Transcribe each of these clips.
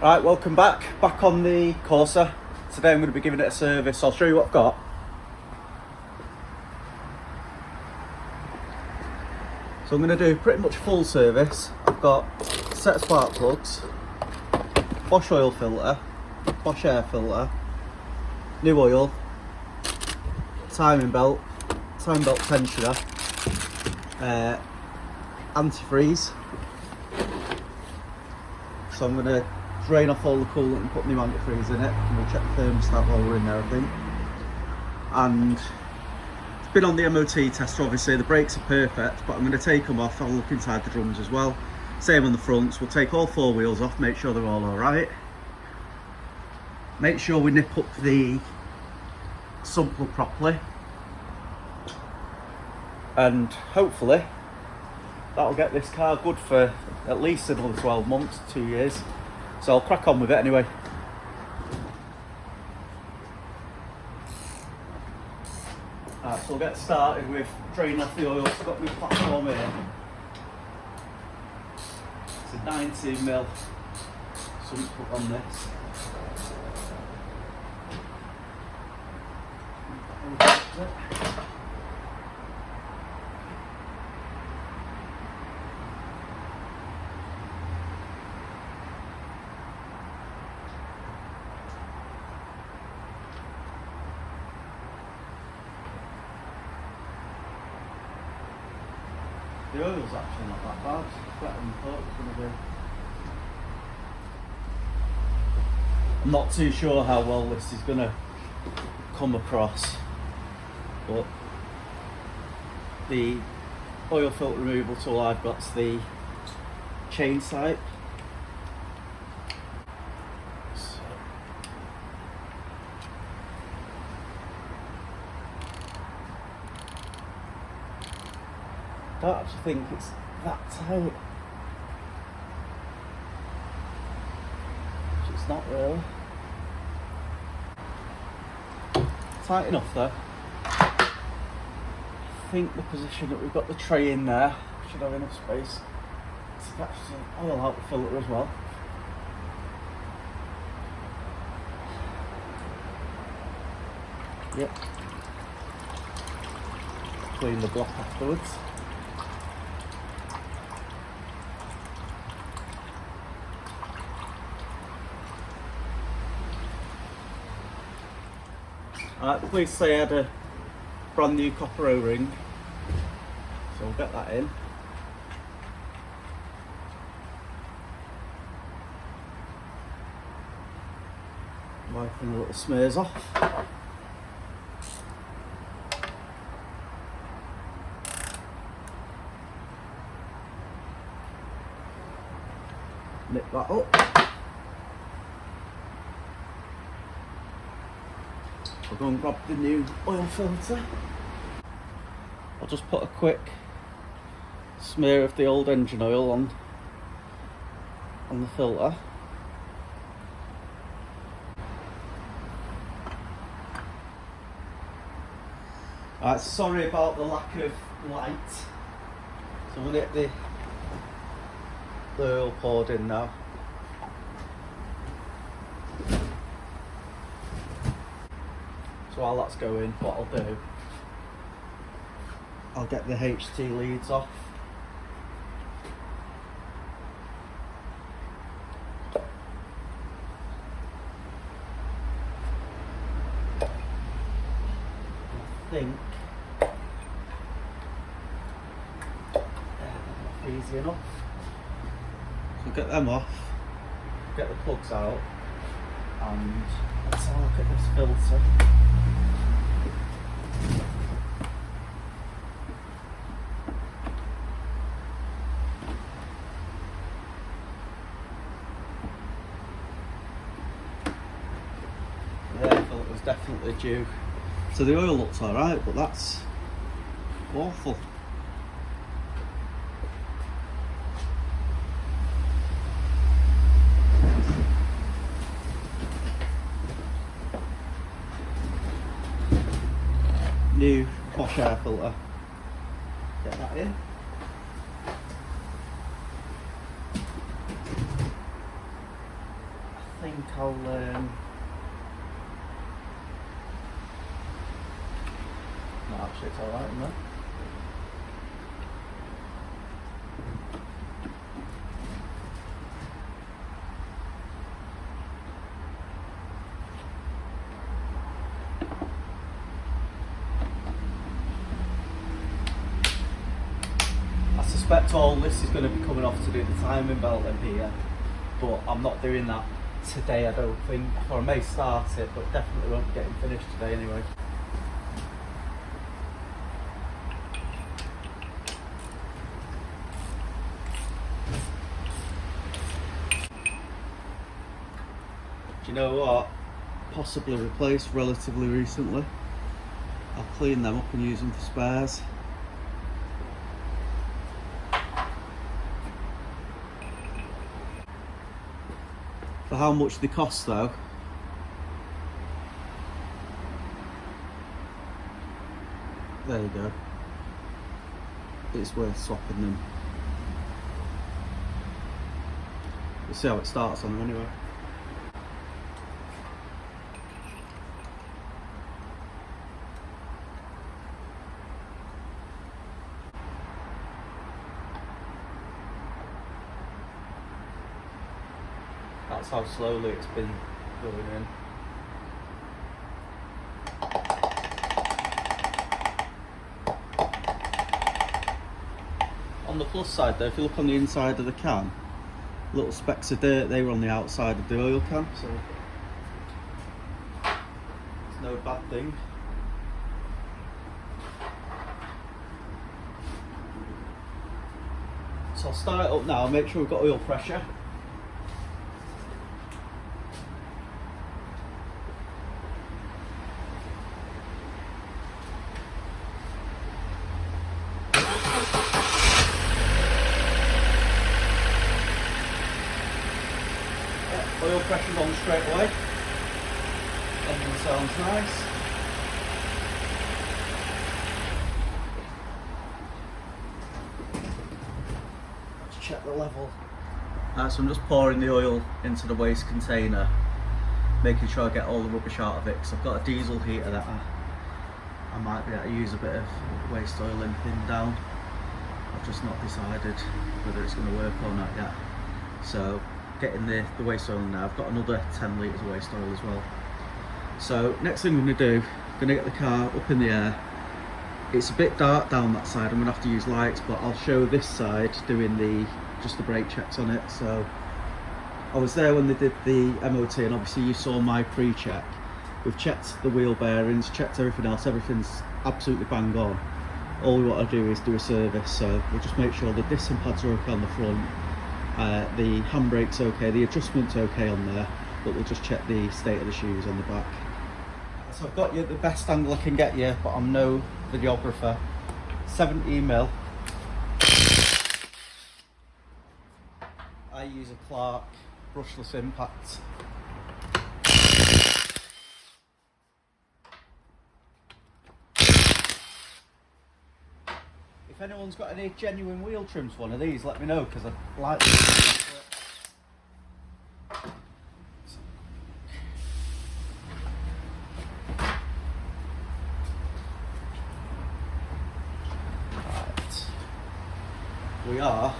Right, welcome back on the Corsa. Today I'm going to be giving it a service. I'll show you what I've got. So I'm going to do pretty much full service. I've got a set of spark plugs, Bosch oil filter, Bosch air filter, new oil, timing belt tensioner, antifreeze. So I'm going to drain off all the coolant and put new antifreeze in it, and we'll check the thermostat while we're in there, I think. And it's been on the MOT tester, obviously the brakes are perfect, but I'm going to take them off. I'll look inside the drums as well. Same on the fronts. We'll take all four wheels off, make sure they're all alright. Make sure we nip up the sump plug properly, and hopefully that'll get this car good for at least another 12 months, 2 years. So I'll crack on with it anyway. Alright, so we'll get started with draining off the oil. I've got my platform here. It's a 19mm sump plug on this. The oil's actually not that bad, it's better than I thought it was going to be. I'm not too sure how well this is going to come across, but the oil filter removal tool I've got's the chain sight. I don't actually think it's that tight. It's not really. Tight enough though. I think the position that we've got the tray in there should have enough space to catch some oil out the filter as well. Yep. Clean the block afterwards. Please say I had a brand new copper O-ring, so we'll get that in. Wiping the little smears off. Nip that up. I'll go and grab the new oil filter. I'll just put a quick smear of the old engine oil on the filter. Alright, sorry about the lack of light. So we'll get the oil poured in now. So while that's going, what I'll do, I'll get the HT leads off. I think that's easy enough. So get them off, get the plugs out, and let's have a look at this filter. Yeah, I thought it was definitely due. So the oil looks alright, but that's awful. New Bosch air filter. Get that in. think I'll no, actually it's alright in there. I suspect all this is going to be coming off to do the timing belt in here, but I'm not doing that today, I don't think, or I may start it, but definitely won't be getting finished today anyway. Do you know what? Possibly replaced relatively recently. I'll clean them up and use them for spares. For how much they cost though, there you go, it's worth swapping them. We'll see how it starts on them anyway. That's how slowly it's been going in. On the plus side though, if you look on the inside of the can, little specks of dirt, they were on the outside of the oil can, so it's no bad thing. So I'll start it up now, make sure we've got oil pressure. Oil pressure's on straight away. Engine sounds nice. Let's check the level. So I'm just pouring the oil into the waste container, making sure I get all the rubbish out of it, because I've got a diesel heater that I might be able to use a bit of waste oil in thin down. I've just not decided whether it's going to work or not yet. So getting the waste oil in now, I've got another 10 litres of waste oil as well. So next thing I'm going to do, I'm going to get the car up in the air. It's a bit dark down that side, I'm going to have to use lights, but I'll show this side doing just the brake checks on it. So I was there when they did the MOT, and obviously you saw my pre-check. We've checked the wheel bearings, checked everything else, everything's absolutely bang on. All we want to do is do a service, so we'll just make sure the disc and pads are okay on the front. The handbrake's okay, the adjustment's okay on there, but we'll just check the state of the shoes on the back. So I've got you the best angle I can get you, but I'm no videographer. 70 mil. I use a Clark brushless impact. If anyone's got any genuine wheel trims for one of these, let me know, because I like them. Right. We are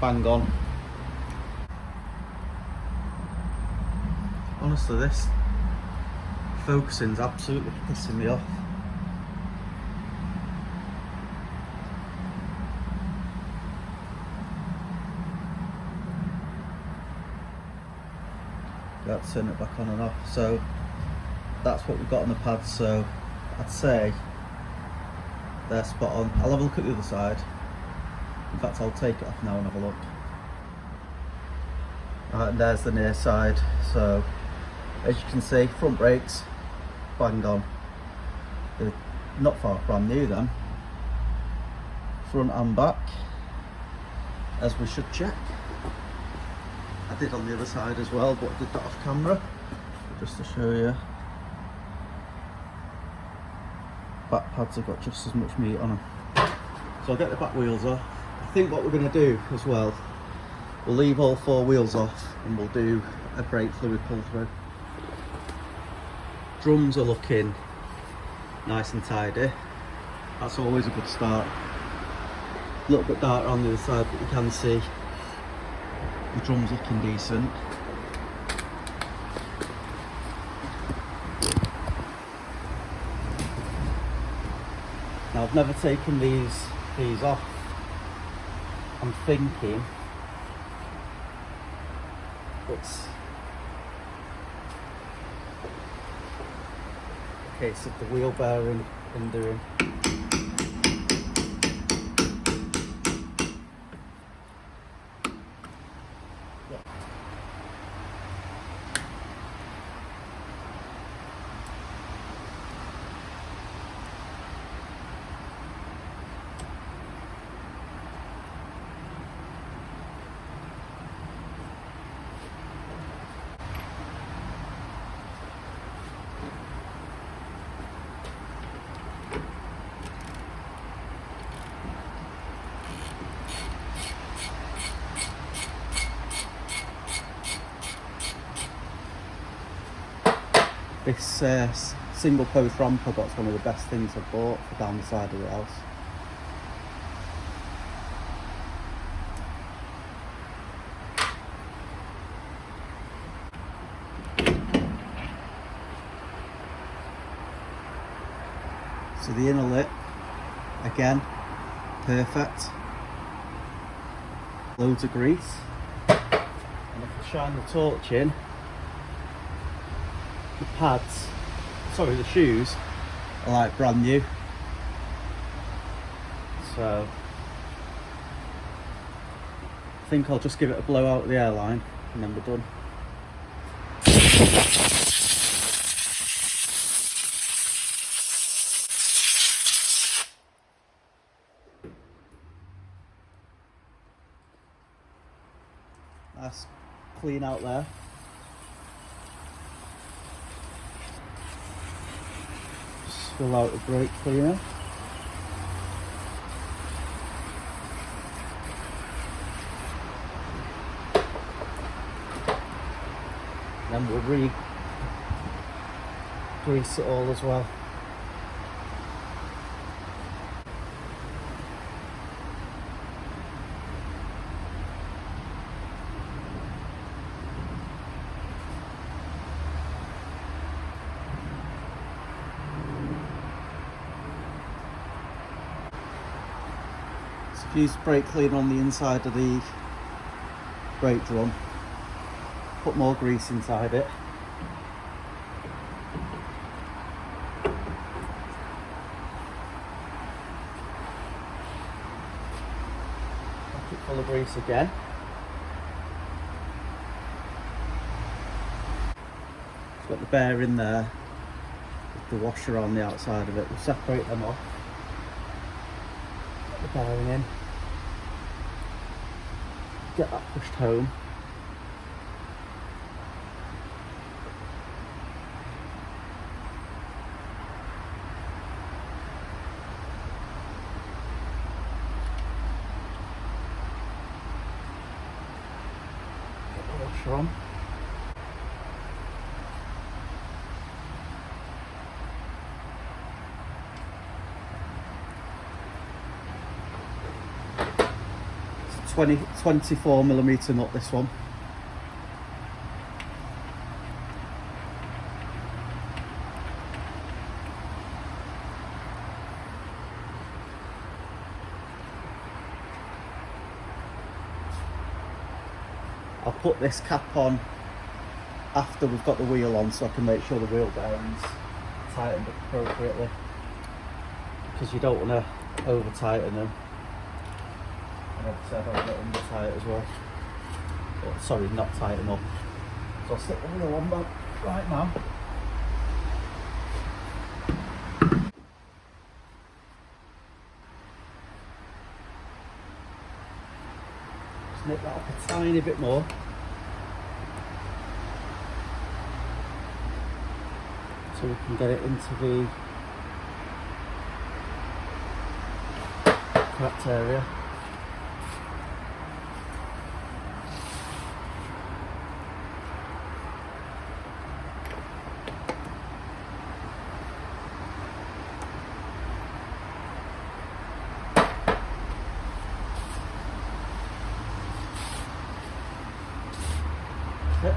bang on. Honestly, this focusing's absolutely pissing me off. Let's turn it back on and off. So that's what we've got on the pads, so I'd say they're spot on. I'll have a look at the other side. In fact, I'll take it off now and have a look. Right, and there's the near side. So as you can see, front brakes bang on. They're not far brand new then. Front and back, as we should check. I did on the other side as well, but I did that off camera, just to show you. Back pads have got just as much meat on them. So I'll get the back wheels off. I think what we're going to do as well We'll leave all 4 wheels off and we'll do a brake fluid pull through. Drums are looking nice and tidy. That's always a good start. A little bit darker on the other side, but you can see the drums looking decent. Now I've never taken these off. I'm thinking it's a case of the wheel bearing hindering. This single post ramp I got's one of the best things I've bought for down the side of the house. So the inner lip, again, perfect. Loads of grease. And if I shine the torch in, the pads, sorry, the shoes are like brand new. So I think I'll just give it a blow out of the airline and then we're done. Nice clean out there. Fill out the brake cleaner. Then we'll re-grease it all as well. Use brake cleaner on the inside of the brake drum, put more grease inside it, pack it full of grease again, it's got the bearing there with the washer on the outside of it. We'll separate them off, get the bearing in, get that pushed home. Get the washer on. It's a 24mm nut, this one. I'll put this cap on after we've got the wheel on so I can make sure the wheel bearings tightened appropriately, because you don't want to over tighten them, and obviously I don't want to under tight as well. But, sorry, not tighten up. So I'll stick the wheel on that right now. Snip that up a tiny bit more. So we can get it into the correct area. it.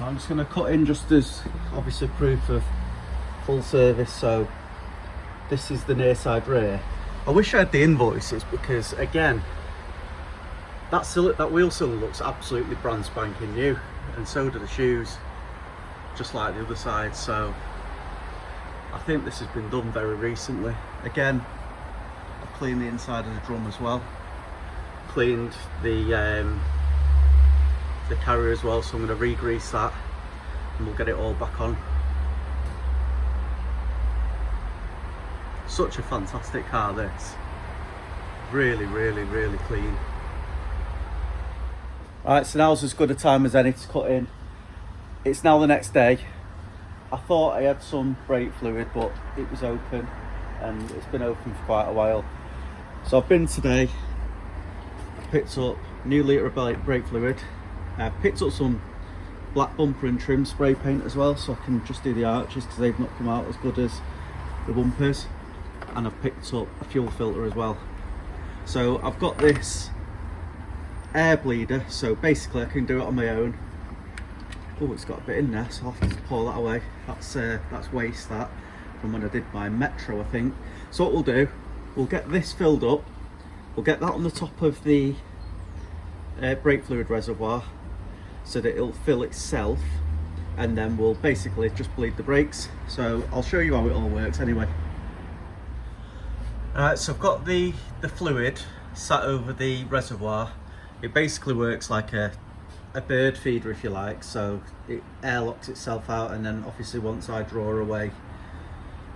I'm just going to cut in just as obviously proof of full service. So this is the near side rear. I wish I had the invoices, because again, that wheel cylinder looks absolutely brand spanking new, and so do the shoes, just like the other side. So I think this has been done very recently. Again, I've cleaned the inside of the drum as well, cleaned the carrier as well, so I'm going to re-grease that and we'll get it all back on. Such a fantastic car, this. Really, really, really clean. Alright, so now's as good a time as any to cut in. It's now the next day. I thought I had some brake fluid, but it was open, and it's been open for quite a while. So I've been today, picked up a new litre of brake fluid, picked up some black bumper and trim spray paint as well, so I can just do the arches, because they've not come out as good as the bumpers. And I've picked up a fuel filter as well. So I've got this air bleeder, so basically I can do it on my own. Oh, it's got a bit in there, so I'll have to pour that away. That's waste, that, from when I did my Metro, I think. So what we'll do, we'll get this filled up, we'll get that on the top of the brake fluid reservoir, so that it'll fill itself, and then we'll basically just bleed the brakes. So I'll show you how it all works anyway. Alright, so I've got the fluid sat over the reservoir. It basically works like a bird feeder, if you like, so it airlocks itself out, and then obviously once I draw away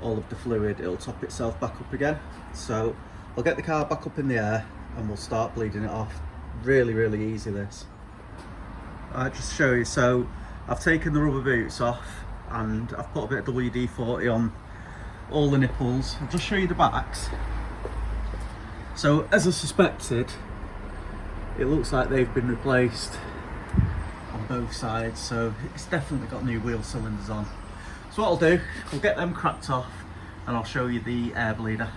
all of the fluid, it'll top itself back up again. So I'll get the car back up in the air and we'll start bleeding it off. Really, really easy, this. Alright, just to show you, so I've taken the rubber boots off and I've put a bit of WD-40 on all the nipples. I'll just show you the backs. So as I suspected, it looks like they've been replaced on both sides, so it's definitely got new wheel cylinders on. So what I'll do, we'll get them cracked off and I'll show you the air bleeder.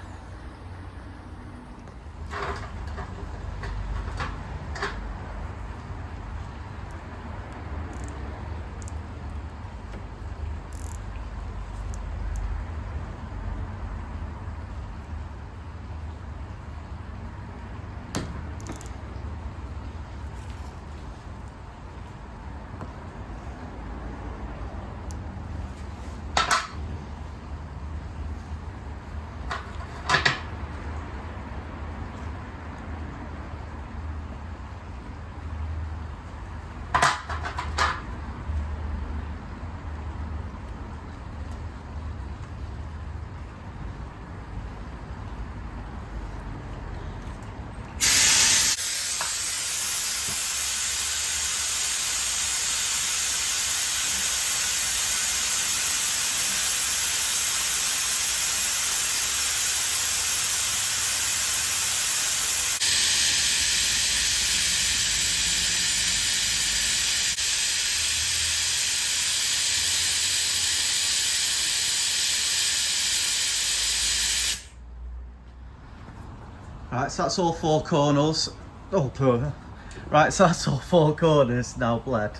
Right, so that's all four corners. Right, so that's all four corners now bled.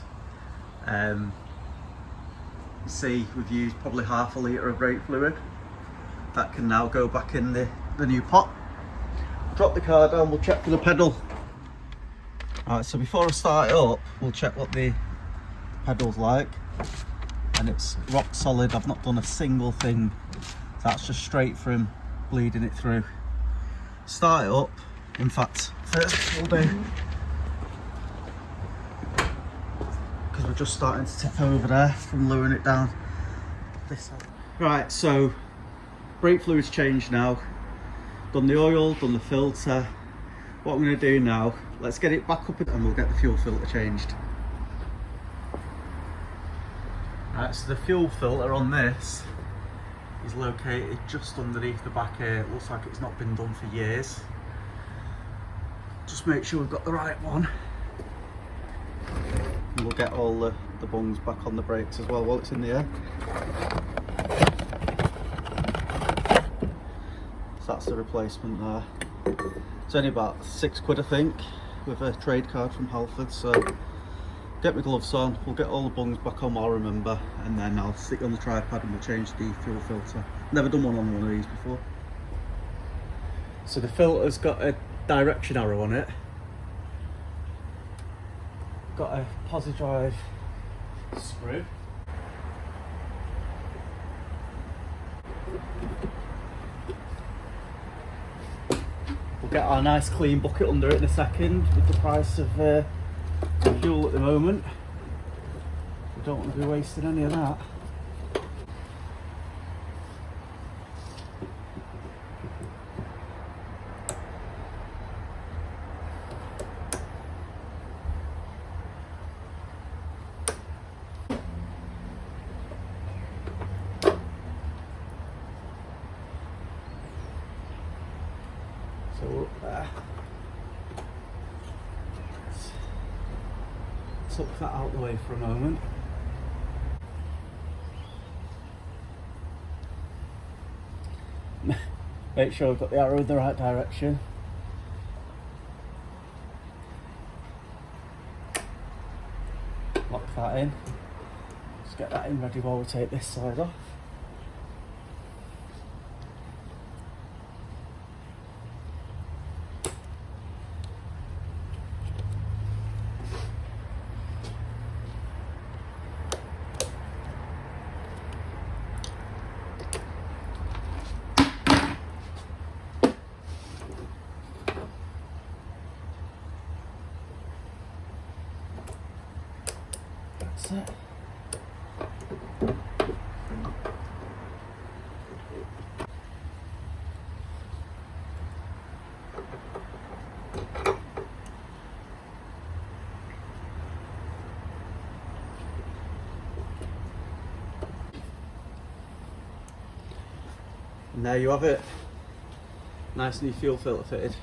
You see, we've used probably half a litre of brake fluid. That can now go back in the new pot. Drop the car down, we'll check for the pedal. Alright, so before I start it up, we'll check what the pedal's like. And it's rock solid, I've not done a single thing. That's just straight from bleeding it through. Start it up. In fact, first we'll do, because we're just starting to tip over there from lowering it down this side. Right, so brake fluid's changed now. Done the oil, done the filter. What I'm going to do now, let's get it back up and we'll get the fuel filter changed. Right, so the fuel filter on this is located just underneath the back here. It looks like it's not been done for years. Just make sure we've got the right one. And we'll get all the bungs back on the brakes as well while it's in the air. So that's the replacement there. It's only about £6 I think, with a trade card from Halford. So get my gloves on, we'll get all the bungs back on while I remember, and then I'll stick on the tripod and we'll change the fuel filter. Never done one on one of these before. So the filter's got a direction arrow on it. Got a posi drive screw. We'll get our nice clean bucket under it in a second with the price of fuel at the moment. We don't want to be wasting any of that. So up there. Tuck that out the way for a moment. Make sure we've got the arrow in the right direction. Lock that in. Just get that in ready while we take this side off. That's it. And there you have it. Nice new fuel filter fitted.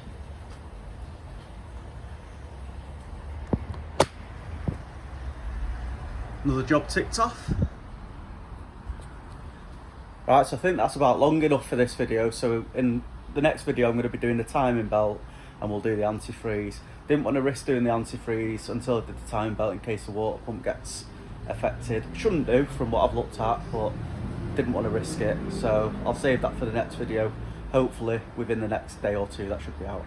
Another job ticked off. Right, so I think that's about long enough for this video. So in the next video I'm going to be doing the timing belt and we'll do the antifreeze. Didn't want to risk doing the antifreeze until I did the timing belt in case the water pump gets affected. Shouldn't do from what I've looked at, but didn't want to risk it. So I'll save that for the next video. Hopefully within the next day or two that should be out.